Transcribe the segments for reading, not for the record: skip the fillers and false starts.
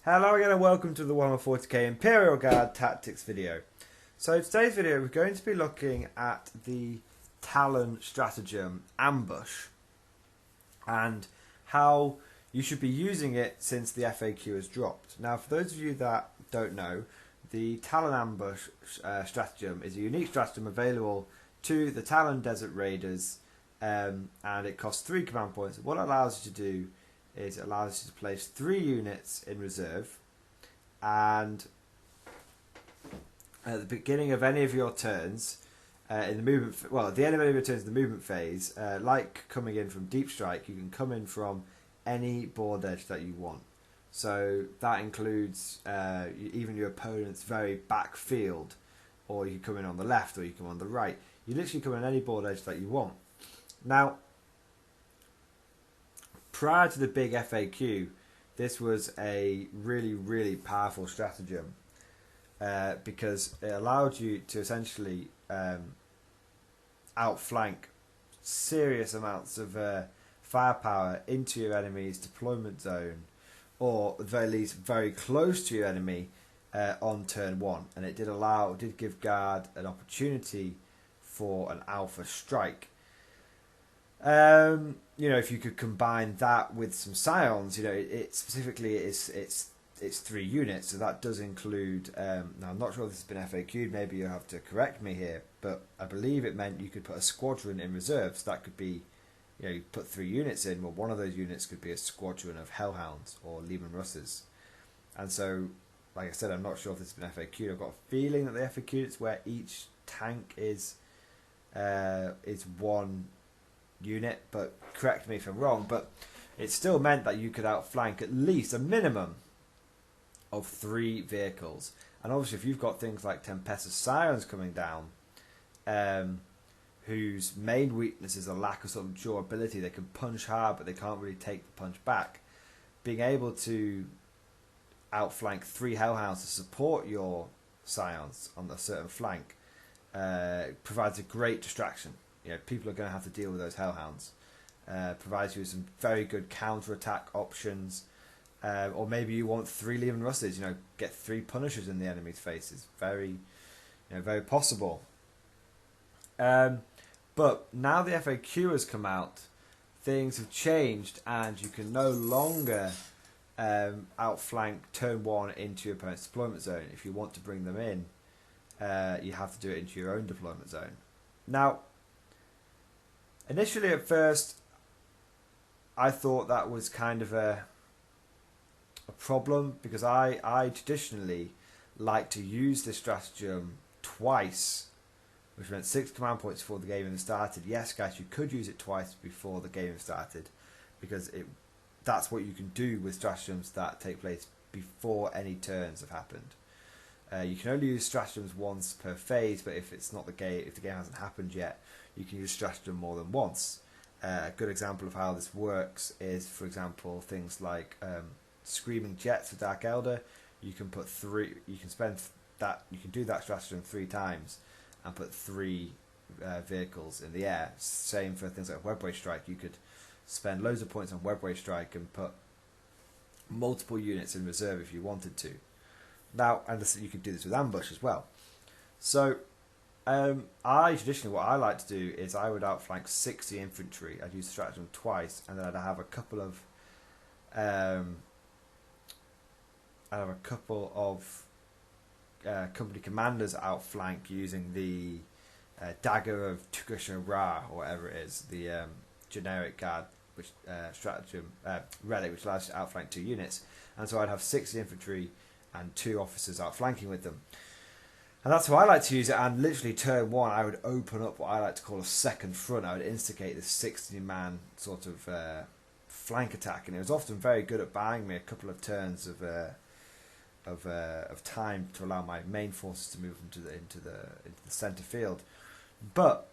Hello again and welcome to the Warhammer 40k Imperial Guard Tactics video. So today's video we're going to be looking at the Talon stratagem Ambush and how you should be using it since the FAQ has dropped. Now for those of you that don't know, the Talon Ambush stratagem is a unique stratagem available to the Talon Desert Raiders and it costs 3 command points. What it allows you to do is it allows you to place 3 units in reserve, and at the beginning of any of your turns in the movement, at the end of any of your turns in the movement phase, like coming in from deep strike, you can come in from any board edge that you want. So that includes even your opponent's very back field, or you come in on the left, or you come on the right. You literally come in any board edge that you want. Now, prior to the big FAQ, this was a really powerful stratagem because it allowed you to essentially outflank serious amounts of firepower into your enemy's deployment zone, or at the very least very close to your enemy on turn 1. And it did give Guard an opportunity for an alpha strike. If you could combine that with some scions, it's 3 units, so that does include. Now I'm not sure if this has been FAQ'd. Maybe you'll have to correct me here, but I believe it meant you could put a squadron in reserves. That could be, you put 3 units in. Well, one of those units could be a squadron of Hellhounds or Leman Russes, and so, like I said, I'm not sure if this has been FAQ'd. I've got a feeling that the FAQ'd it's where each tank is 1 unit, but correct me if I'm wrong, but it still meant that you could outflank at least a minimum of 3 vehicles. And obviously if you've got things like Tempestus Scions coming down, whose main weakness is a lack of sort of durability, they can punch hard but they can't really take the punch back, being able to outflank 3 Hellhounds to support your Scions on a certain flank provides a great distraction. People are going to have to deal with those Hellhounds. Provides you with some very good counter-attack options. Or maybe you want 3 Leman Russes, get 3 Punishers in the enemy's faces. Very possible. But now the FAQ has come out, things have changed, and you can no longer outflank turn 1 into your opponent's deployment zone. If you want to bring them in, you have to do it into your own deployment zone. Now, initially, at first, I thought that was kind of a problem, because I traditionally like to use this stratagem twice, which meant 6 command points before the game even started. Yes, guys, you could use it twice before the game started, because that's what you can do with stratagems that take place before any turns have happened. You can only use stratagems once per phase, but if it's not the game, if the game hasn't happened yet, you can use stratagem more than once. A good example of how this works is, for example, things like Screaming Jets for Dark Elder. You can put 3. You can spend that. You can do that stratagem 3 times and put 3 vehicles in the air. Same for things like Webway Strike. You could spend loads of points on Webway Strike and put multiple units in reserve if you wanted to. Now, and you could do this with Ambush as well. So, traditionally, what I like to do is I would outflank 60 infantry. I'd use the stratagem twice, and then I'd have a couple of company commanders outflank using the Dagger of Tukusha Ra, or whatever it is, the generic guard stratagem relic, which allows you to outflank 2 units. And so I'd have 60 infantry and 2 officers outflanking with them. And that's how I like to use it, and literally turn 1 I would open up what I like to call a second front. I would instigate this 60-man sort of flank attack, and it was often very good at buying me a couple of turns of time to allow my main forces to move into the centre field. But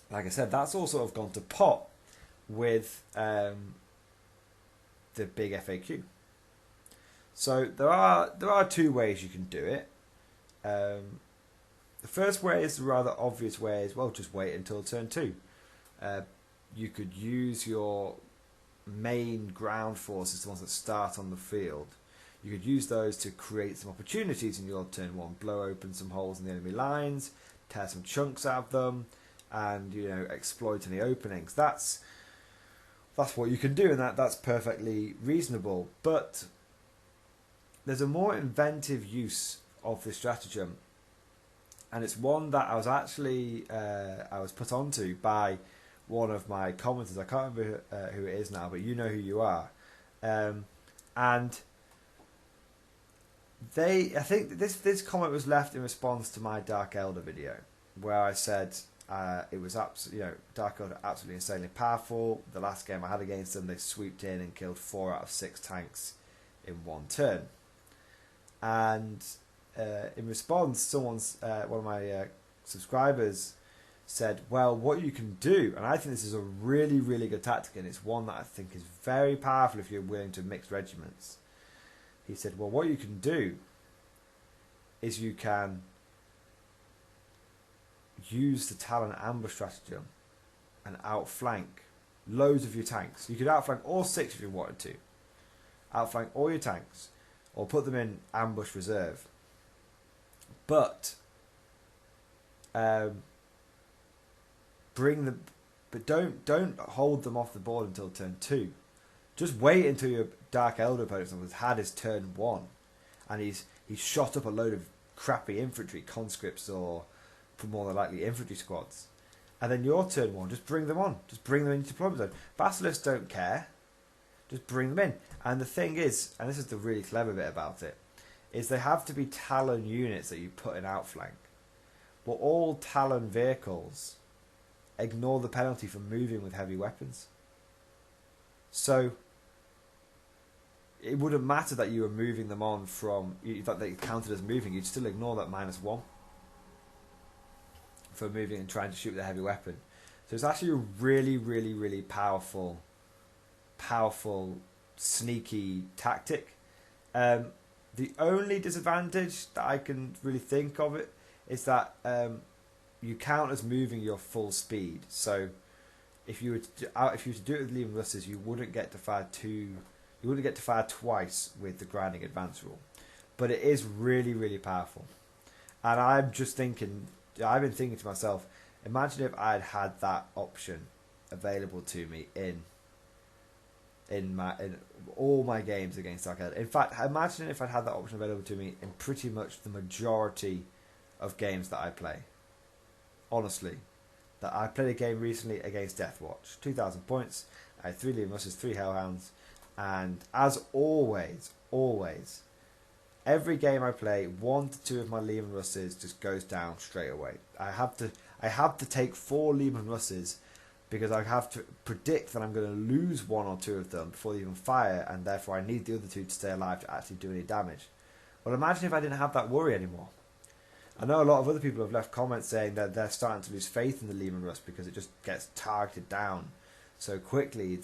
like I said, that's all sort of gone to pot with the big FAQ. So there are 2 ways you can do it. The first way is the rather obvious way is, well, just wait until turn 2. You could use your main ground forces, the ones that start on the field. You could use those to create some opportunities in your turn one, blow open some holes in the enemy lines, tear some chunks out of them, and exploit any openings. That's what you can do, and that's perfectly reasonable. But there's a more inventive use of this stratagem, and it's one that I was actually I was put onto by one of my commenters. I can't remember who it is now, but you know who you are. And I think this comment was left in response to my Dark Elder video, where I said it was Dark Elder absolutely insanely powerful. The last game I had against them, they swooped in and killed 4 out of 6 tanks in one turn. And in response, one of my subscribers said, well, what you can do, and I think this is a really, really good tactic, and it's one that I think is very powerful if you're willing to mix regiments. He said, well, what you can do is you can use the Talon ambush stratagem and outflank loads of your tanks. You could outflank all 6 if you wanted to. Outflank all your tanks, or put them in ambush reserve. But don't hold them off the board until turn 2. Just wait until your Dark Elder opponent has had his turn 1, and he's shot up a load of crappy infantry, conscripts, or more than likely infantry squads. And then your turn 1, just bring them on. Just bring them into deployment zone. Basilisks don't care. Just bring them in. And the thing is, and this is the really clever bit about it, is they have to be Talon units that you put in outflank. But all Talon vehicles ignore the penalty for moving with heavy weapons. So it wouldn't matter that you were moving them on from, that they counted as moving, you'd still ignore that -1 for moving and trying to shoot with a heavy weapon. So it's actually a really, really, really powerful, sneaky tactic. The only disadvantage that I can really think of it is that you count as moving your full speed. So if you were to do it with Leman Russes, you wouldn't get to fire twice with the grinding advance rule. But it is really, really powerful. And I've been thinking to myself, imagine if I had that option available to me in all my games against Dark Elder. In fact, imagine if I'd had that option available to me in pretty much the majority of games that I play. Honestly, that I played a game recently against Deathwatch, 2,000 points. I had 3 Leman Russes, 3 Hellhounds, and as always, every game I play, 1 to 2 of my Leman Russes just goes down straight away. I have to take 4 Leman Russes because I have to predict that I'm going to lose 1 or 2 of them before they even fire, and therefore I need the other 2 to stay alive to actually do any damage. Well, imagine if I didn't have that worry anymore. I know a lot of other people have left comments saying that they're starting to lose faith in the Leman Russ because it just gets targeted down so quickly.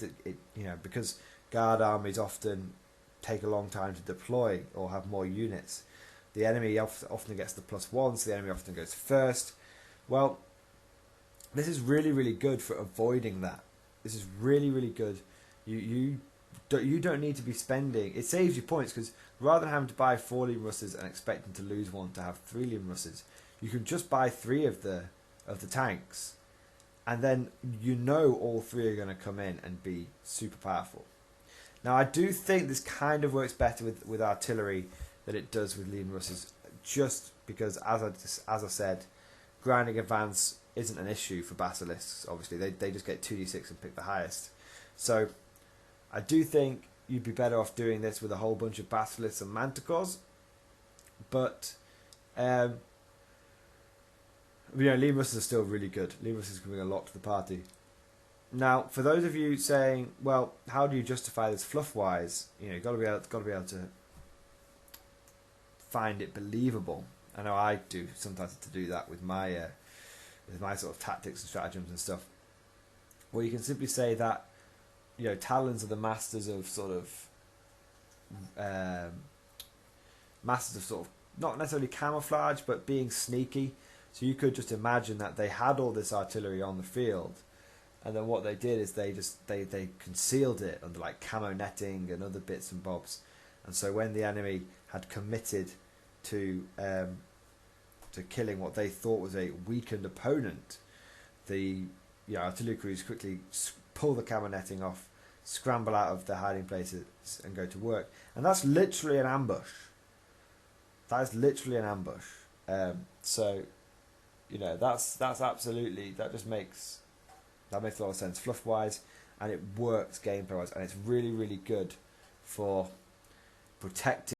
Because guard armies often take a long time to deploy or have more units. The enemy often gets the +1, so the enemy often goes first. Well, this is really, really good for avoiding that. This is really, really good. You don't need to be spending. It saves you points because rather than having to buy 4 Leman Russes and expecting to lose 1 to have 3 Leman Russes, you can just buy 3 of the tanks, and then all 3 are going to come in and be super powerful. Now, I do think this kind of works better with artillery than it does with Leman Russes, just because, as I said, grinding advance isn't an issue for Basilisks. Obviously, they just get 2d6 and pick the highest. So I do think you'd be better off doing this with a whole bunch of Basilisks and Manticores. But Leman Russes are still really good. Leman Russes can bring a lot to the party. Now, for those of you saying, well, how do you justify this fluff-wise? You've got to be able to find it believable. I know I do sometimes to do that with my sort of tactics and stratagems and stuff. Well, you can simply say that Talons are the masters of not necessarily camouflage, but being sneaky. So you could just imagine that they had all this artillery on the field, and then what they did is they concealed it under like camo netting and other bits and bobs, And so when the enemy had committed to killing what they thought was a weakened opponent, the artillery crews quickly pull the camera netting off, scramble out of their hiding places and go to work. And that's literally an ambush. That is literally an ambush. So, that's absolutely, that makes a lot of sense fluff wise, and it works gameplay wise, and it's really, really good for protecting